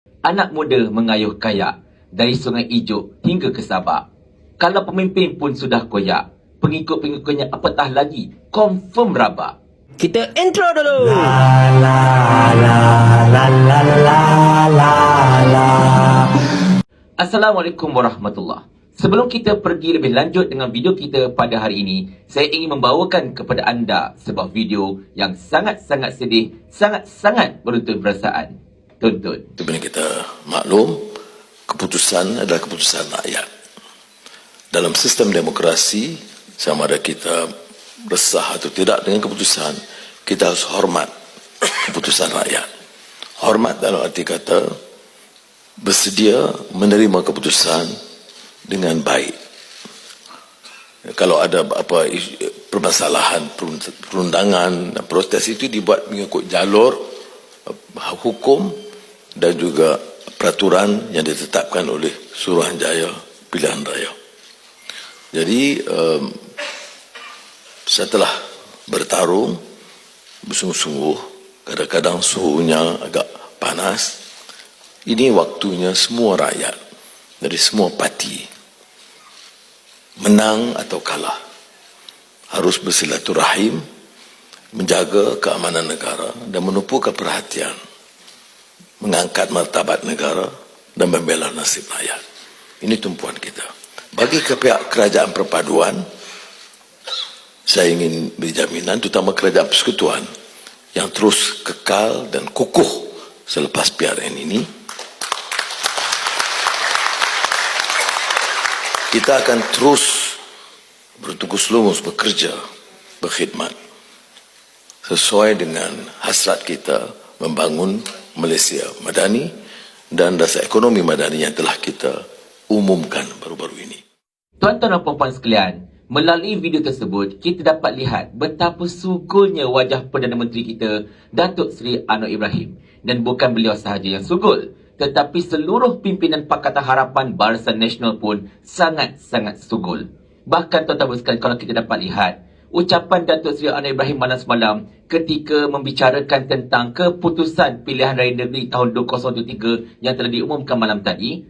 Anak muda mengayuh kayak dari Sungai Ijuk hingga ke Sabak. Kalau pemimpin pun sudah koyak, pengikut-pengikutnya apatah lagi, confirm rabak. Kita intro dulu. Assalamualaikum warahmatullahi. Sebelum kita pergi lebih lanjut dengan video kita pada hari ini, saya ingin membawakan kepada anda sebuah video yang sangat-sangat sedih, sangat-sangat beruntun perasaan. Tonton. Sebenarnya kita maklum, keputusan adalah keputusan rakyat. Dalam sistem demokrasi, sama ada kita resah atau tidak dengan keputusan, kita harus hormat keputusan rakyat. Hormat dalam arti kata, bersedia menerima keputusan dengan baik. Kalau ada apa permasalahan, perundangan dan protes itu dibuat mengikut jalur hukum dan juga peraturan yang ditetapkan oleh Suruhanjaya Pilihan Raya. Jadi setelah bertarung bersungguh-sungguh, kadang-kadang suhunya agak panas, ini waktunya semua rakyat dari semua parti, menang atau kalah, harus bersilaturahim, menjaga keamanan negara dan menumpukan perhatian, mengangkat martabat negara dan membela nasib rakyat. Ini tumpuan kita. Bagi pihak kerajaan perpaduan, saya ingin beri jaminan, terutama kerajaan persekutuan yang terus kekal dan kukuh selepas PRN ini. Kita akan terus bertugas lumus bekerja, berkhidmat sesuai dengan hasrat kita membangun Malaysia Madani dan dasar ekonomi madani yang telah kita umumkan baru-baru ini. Tuan-tuan dan puan-puan sekalian, melalui video tersebut, kita dapat lihat betapa sugulnya wajah Perdana Menteri kita, Datuk Seri Anwar Ibrahim. Dan bukan beliau sahaja yang sugul, tetapi seluruh pimpinan Pakatan Harapan Barisan Nasional pun sangat-sangat sugul. Bahkan tuan-tuan sekalian, kalau kita dapat lihat, ucapan Datuk Seri Anwar Ibrahim malam semalam ketika membicarakan tentang keputusan pilihan raya negeri tahun 2023 yang telah diumumkan malam tadi,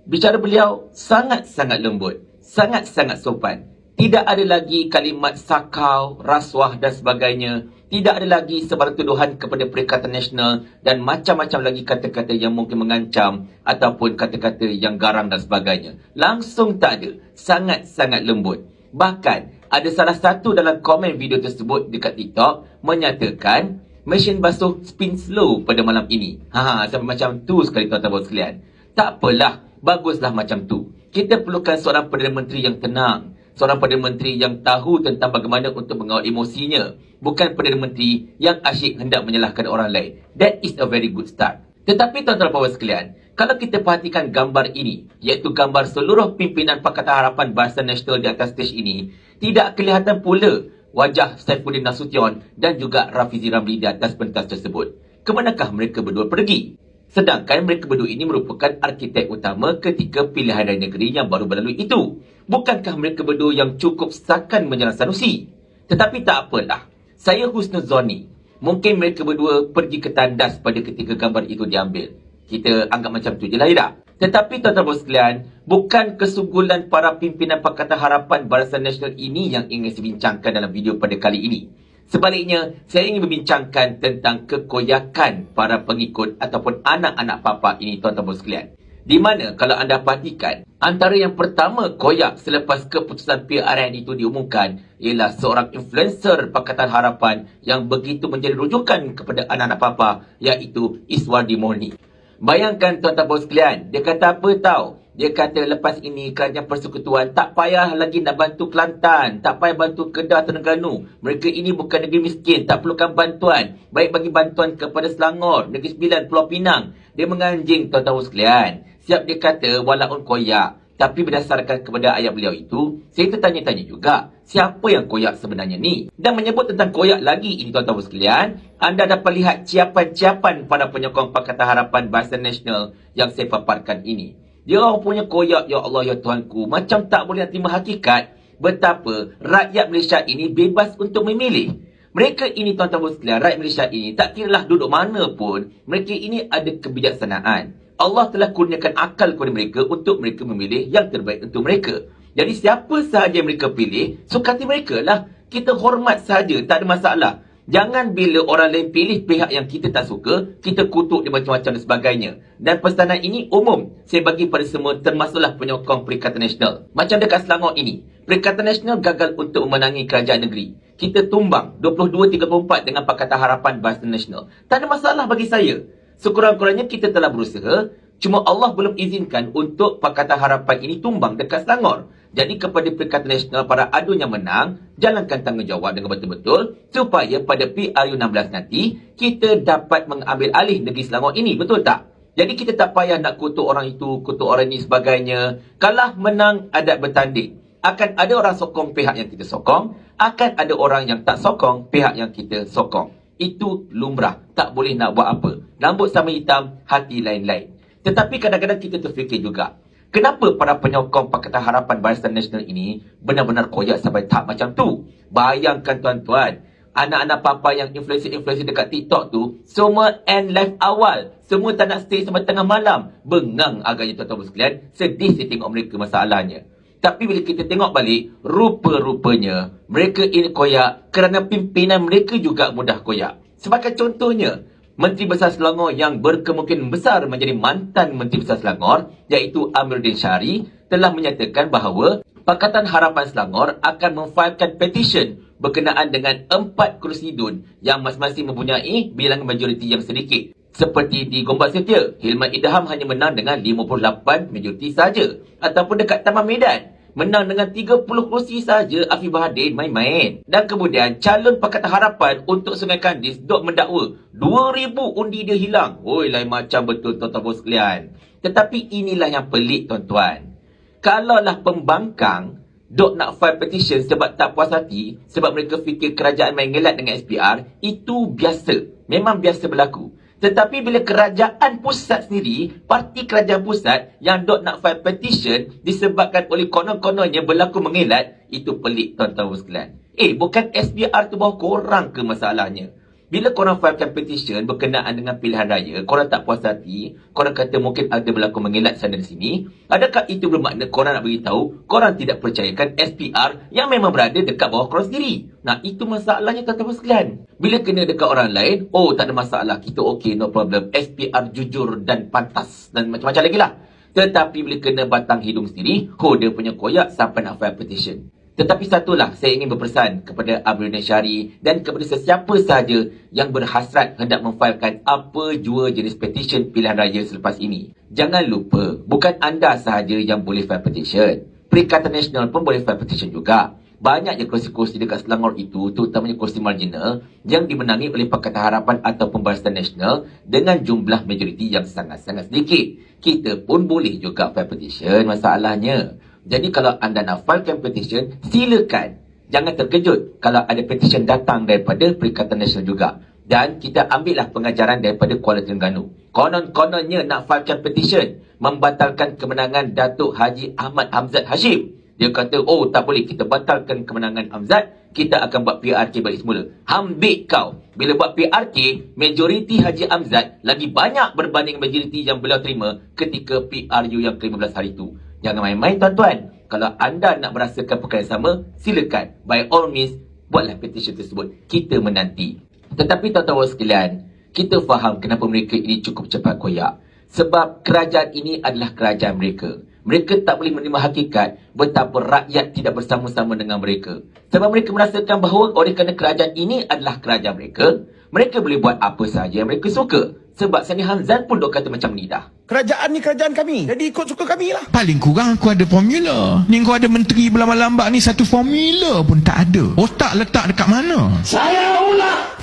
bicara beliau sangat-sangat lembut, sangat-sangat sopan. Tidak ada lagi kalimat sakau, rasuah dan sebagainya. Tidak ada lagi sebarang tuduhan kepada Perikatan Nasional dan macam-macam lagi kata-kata yang mungkin mengancam ataupun kata-kata yang garang dan sebagainya. Langsung tak ada. Sangat-sangat lembut. Bahkan, ada salah satu dalam komen video tersebut dekat TikTok menyatakan mesin basuh spin slow pada malam ini. Sampai macam tu sekali tuan-tuan sekalian. Tak apalah, baguslah macam tu. Kita perlukan seorang Perdana Menteri yang tenang. Seorang Perdana Menteri yang tahu tentang bagaimana untuk mengawal emosinya. Bukan Perdana Menteri yang asyik hendak menyalahkan orang lain. That is a very good start. Tetapi tuan-tuan dan puan sekalian, kalau kita perhatikan gambar ini, iaitu gambar seluruh pimpinan Pakatan Harapan Barisan Nasional di atas stage ini, tidak kelihatan pula wajah Saifuddin Nasution dan juga Rafizi Ramli di atas pentas tersebut. Kemanakah mereka berdua pergi? Sedangkan mereka berdua ini merupakan arkitek utama ketika pilihan raya negeri yang baru berlalu itu. Bukankah mereka berdua yang cukup sakan menyerang Sanusi? Tetapi tak apalah. Saya husnuzoni. Mungkin mereka berdua pergi ke tandas pada ketika gambar itu diambil. Kita anggap macam tu je lah, ya. Tetapi tuan-tuan sekalian, bukan kesugulan para pimpinan Pakatan Harapan Barisan Nasional ini yang ingin saya bincangkan dalam video pada kali ini. Sebaliknya, saya ingin membincangkan tentang kekoyakan para pengikut ataupun anak-anak papa ini, tuan-tuan sekalian. Di mana kalau anda perhatikan, antara yang pertama koyak selepas keputusan PRN itu diumumkan ialah seorang influencer Pakatan Harapan yang begitu menjadi rujukan kepada anak-anak papa, iaitu Iswardi Murni. Bayangkan tuan-tuan sekalian, dia kata apa tahu? Dia kata lepas ini kerajaan persekutuan tak payah lagi nak bantu Kelantan, tak payah bantu Kedah, Terengganu. Mereka ini bukan negeri miskin, tak perlukan bantuan. Baik bagi bantuan kepada Selangor, Negeri Sembilan, Pulau Pinang. Dia menganjing tuan-tuan sekalian. Siap dia kata walaupun koyak. Tapi berdasarkan kepada ayat beliau itu, saya tertanya-tanya juga, siapa yang koyak sebenarnya ni? Dan menyebut tentang koyak lagi ini tuan-tuan sekalian, anda dapat lihat ciapan-ciapan pada penyokong Pakatan Harapan Barisan Nasional yang saya paparkan ini. Dia orang punya koyak, ya Allah, ya Tuhanku. Macam tak boleh nak terima hakikat betapa rakyat Malaysia ini bebas untuk memilih. Mereka ini, tuan-tuan sekalian, rakyat Malaysia ini, tak kiralah duduk mana pun, mereka ini ada kebijaksanaan. Allah telah kurniakan akal kepada mereka untuk mereka memilih yang terbaik untuk mereka. Jadi siapa sahaja yang mereka pilih, suka hati mereka lah. Kita hormat sahaja, tak ada masalah. Jangan bila orang lain pilih pihak yang kita tak suka, kita kutuk dia macam-macam dan sebagainya. Dan pesanan ini umum. Saya bagi pada semua, termasuklah penyokong Perikatan Nasional. Macam dekat Selangor ini, Perikatan Nasional gagal untuk memenangi kerajaan negeri. Kita tumbang 22-34 dengan Pakatan Harapan Barisan Nasional. Tak ada masalah bagi saya. Sekurang-kurangnya kita telah berusaha, cuma Allah belum izinkan untuk Pakatan Harapan ini tumbang dekat Selangor. Jadi kepada Perikatan Nasional, para adu yang menang, jalankan tanggungjawab dengan betul-betul supaya pada PRU 16 nanti kita dapat mengambil alih negeri Selangor ini, betul tak? Jadi kita tak payah nak kutuk orang itu, kutuk orang ini sebagainya. Kalah menang adat bertanding. Akan ada orang sokong pihak yang kita sokong, akan ada orang yang tak sokong pihak yang kita sokong. Itu lumrah, tak boleh nak buat apa. Rambut sama hitam, hati lain-lain. Tetapi kadang-kadang kita terfikir juga, kenapa para penyokong Pakatan Harapan Barisan Nasional ini benar-benar koyak sampai tak macam tu? Bayangkan tuan-tuan, anak-anak papa yang influencer-influencer dekat TikTok tu, semua end live awal. Semua tak nak stay sampai tengah malam. Bengang agaknya tuan-tuan sekalian. Sedih saya tengok mereka masalahnya. Tapi bila kita tengok balik, rupa-rupanya mereka ini koyak kerana pimpinan mereka juga mudah koyak. Sebagai contohnya, Menteri Besar Selangor yang berkemungkinan besar menjadi mantan Menteri Besar Selangor, iaitu Amiruddin Syari, telah menyatakan bahawa Pakatan Harapan Selangor akan memfailkan petition berkenaan dengan 4 kerusi DUN yang masing-masing mempunyai bilangan majoriti yang sedikit. Seperti di Gombak Setia, Hilman Idham hanya menang dengan 58 majoriti saja. Ataupun dekat Taman Medan, menang dengan 30 kerusi saja. Afif Bahadin main-main. Dan kemudian calon Pakatan Harapan untuk Sungai Kandis dok mendakwa 2,000 undi dia hilang. Oi, lain macam betul tuan-tuan sekalian. Tetapi inilah yang pelik tuan-tuan. Kalaulah pembangkang dok nak file petition sebab tak puas hati, sebab mereka fikir kerajaan main ngelat dengan SPR, itu biasa. Memang biasa berlaku. Tetapi bila kerajaan pusat sendiri, parti kerajaan pusat yang dok nak file petition disebabkan oleh konon-kononnya berlaku mengelat, itu pelik tuan-tuan sekalian. Bukan SPR tu bahawa korang ke masalahnya? Bila korang filekan petition berkenaan dengan pilihan raya, korang tak puas hati, korang kata mungkin ada berlaku mengelat sana dan sini, adakah itu bermakna korang nak beritahu korang tidak percayakan SPR yang memang berada dekat bawah korang sendiri? Nah, itu masalahnya tuan-tuan sekalian. Bila kena dekat orang lain, oh tak ada masalah, kita okey, no problem, SPR jujur dan pantas dan macam-macam lagi lah. Tetapi bila kena batang hidung sendiri, dia punya koyak sampai nak file petition. Tetapi satulah, saya ingin berpesan kepada Amiruddin Syari dan kepada sesiapa sahaja yang berhasrat hendak memfailkan apa jua jenis petition pilihan raya selepas ini. Jangan lupa, bukan anda sahaja yang boleh file petition. Perikatan Nasional pun boleh file petition juga. Banyaknya kursi-kursi dekat Selangor itu, terutamanya kursi marginal, yang dimenangi oleh Pakatan Harapan ataupun Barisan Nasional dengan jumlah majoriti yang sangat-sangat sedikit. Kita pun boleh juga file petition, masalahnya. Jadi kalau anda nak filekan petition, silakan. Jangan terkejut kalau ada petition datang daripada Perikatan Nasional juga. Dan kita ambillah pengajaran daripada Kuala Terengganu. Konon-kononnya nak filekan petition membatalkan kemenangan Datuk Haji Ahmad Hamzat Hashim. Dia kata, tak boleh, kita batalkan kemenangan Hamzat, kita akan buat PRK balik semula. Hambik kau. Bila buat PRK, majoriti Haji Hamzat lagi banyak berbanding majoriti yang beliau terima ketika PRU yang ke-15 hari itu. Jangan main-main tuan-tuan. Kalau anda nak merasakan perkara yang sama, silakan. By all means, buatlah petition tersebut. Kita menanti. Tetapi tuan-tuan sekalian, kita faham kenapa mereka ini cukup cepat koyak. Sebab kerajaan ini adalah kerajaan mereka. Mereka tak boleh menerima hakikat betapa rakyat tidak bersama-sama dengan mereka. Sebab mereka merasakan bahawa oleh kerana kerajaan ini adalah kerajaan mereka, mereka boleh buat apa sahaja yang mereka suka. Sebab Sani Hamzan pun dok kata macam ni dah. Kerajaan ni kerajaan kami. Jadi ikut suka kami lah. Paling kurang aku ada formula. Ni kau ada menteri berlambak-lambak ni, satu formula pun tak ada. Otak letak dekat mana?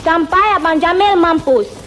Sampai Abang Jamil mampus.